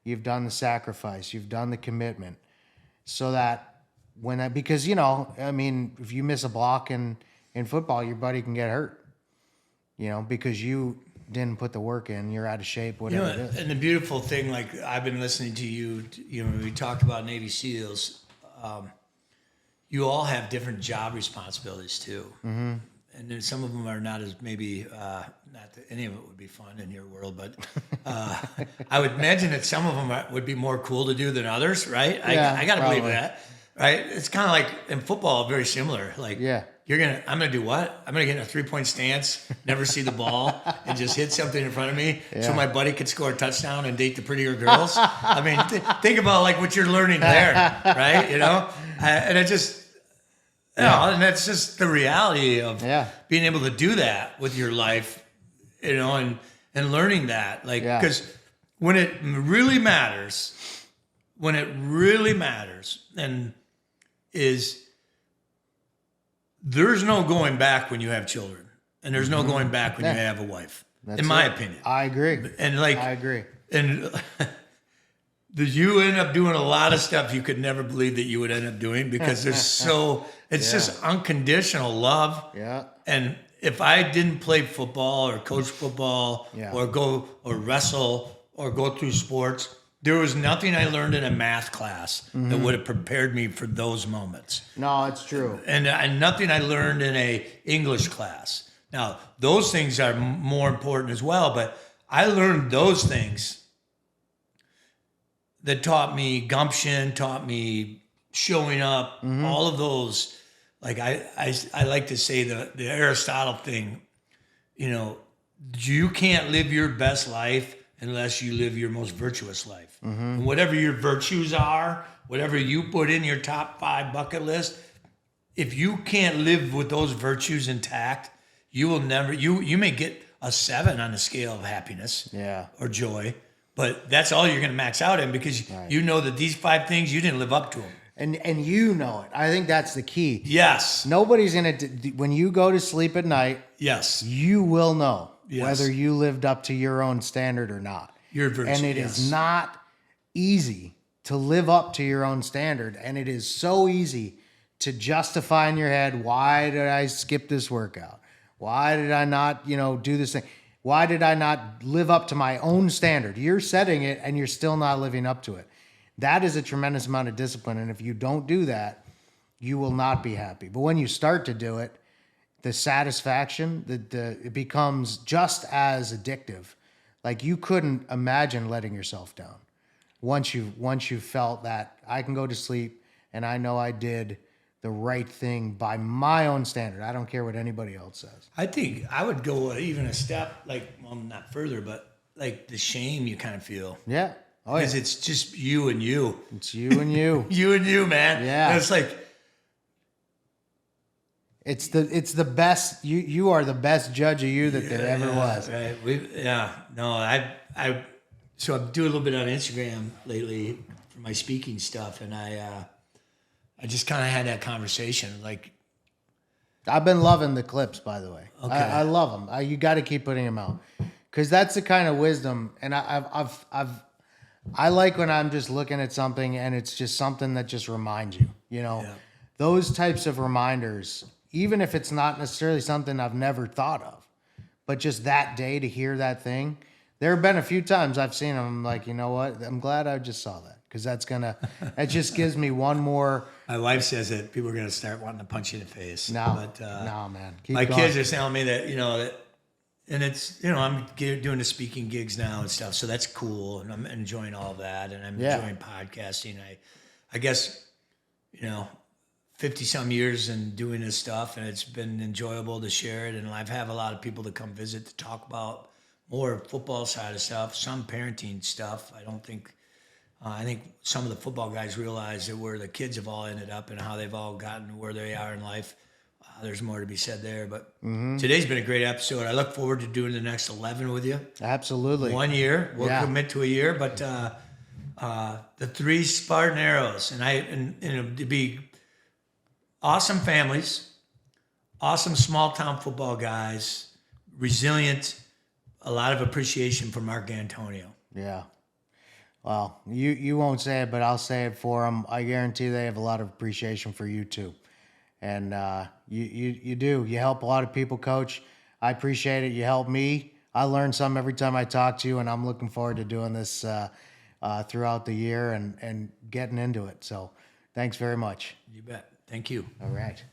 you've done the sacrifice, you've done the commitment, so that because, you know, I mean, if you miss a block in football, your buddy can get hurt, you know, because you didn't put the work in, you're out of shape, whatever it is. And the beautiful thing, like, I've been listening to you, you know, we talked about Navy SEALs. You all have different job responsibilities too. Mm-hmm. And then some of them are not as maybe, not that any of it would be fun in your world, but I would imagine that some of them would be more cool to do than others, right? Yeah, I got to believe probably. that, right? It's kind of like in football, very similar. Like, Yeah. I'm going to do what? I'm going to get in a 3-point stance, never see the ball, and just hit something in front of me so my buddy could score a touchdown and date the prettier girls. I mean, think about like what you're learning there, right? You know? And it just, you know, and that's just the reality of being able to do that with your life, you know, and learning that. Like, because when it really matters, and is, there's no going back when you have children, and there's no going back when you have a wife, in my opinion. I agree. And like, I agree. And you end up doing a lot of stuff you could never believe that you would end up doing, because it's just unconditional love. Yeah. And if I didn't play football or coach football or go or wrestle or go through sports, there was nothing I learned in a math class that would have prepared me for those moments. No, it's true. And nothing I learned in a English class. Now, those things are more important as well, but I learned those things that taught me gumption, taught me showing up, all of those. Like, I like to say the Aristotle thing, you know, you can't live your best life unless you live your most virtuous life. And whatever your virtues are, whatever you put in your top 5 bucket list, if you can't live with those virtues intact, you will never, you may get a 7 on the scale of happiness or joy, but that's all you're going to max out in, because you know that these 5 things, you didn't live up to them. And you know it. I think that's the key. Yes. Nobody's going to, when you go to sleep at night, you will know whether you lived up to your own standard or not. Your virtue, and it is not easy to live up to your own standard. And it is so easy to justify in your head, why did I skip this workout? Why did I not, do this thing? Why did I not live up to my own standard? You're setting it and you're still not living up to it. That is a tremendous amount of discipline. And if you don't do that, you will not be happy. But when you start to do it, the satisfaction, it becomes just as addictive. Like, you couldn't imagine letting yourself down once you felt that I can go to sleep and I know I did the right thing by my own standard. I don't care what anybody else says. I think I would go even a step, not further, but like the shame you kind of feel. Yeah. Oh, because it's just you and you. It's you and you. You and you, man. Yeah. And it's like, It's the best. You are the best judge of you that there ever was. Right. So I do a little bit on Instagram lately for my speaking stuff, and I just kind of had that conversation. Like, I've been loving the clips, by the way. Okay. I love them. You got to keep putting them out because that's the kind of wisdom. And I like when I'm just looking at something and it's just something that just reminds you. You know, those types of reminders. Even if it's not necessarily something I've never thought of, but just that day to hear that thing. There have been a few times I've seen them. I'm like, you know what? I'm glad I just saw that because that just gives me one more. My wife says that people are going to start wanting to punch you in the face. No, man. Keep my going. kids are telling me that, and it's, I'm doing the speaking gigs now and stuff. So that's cool. And I'm enjoying all that. And I'm enjoying podcasting. I guess, 50 some years and doing this stuff, and it's been enjoyable to share it. And I've had a lot of people to come visit to talk about more football side of stuff, some parenting stuff. I think some of the football guys realize that where the kids have all ended up and how they've all gotten where they are in life. There's more to be said there, but today's been a great episode. I look forward to doing the next 11 with you. Absolutely. 1 year. We'll commit to a year, but the 3 Spartan arrows, and to be awesome families, awesome small town football guys, resilient, a lot of appreciation for Mark Antonio. Yeah. Well, you won't say it, but I'll say it for them. I guarantee they have a lot of appreciation for you too. And you do. You help a lot of people, Coach. I appreciate it. You help me. I learn something every time I talk to you, and I'm looking forward to doing this throughout the year and getting into it. So thanks very much. You bet. Thank you. All right.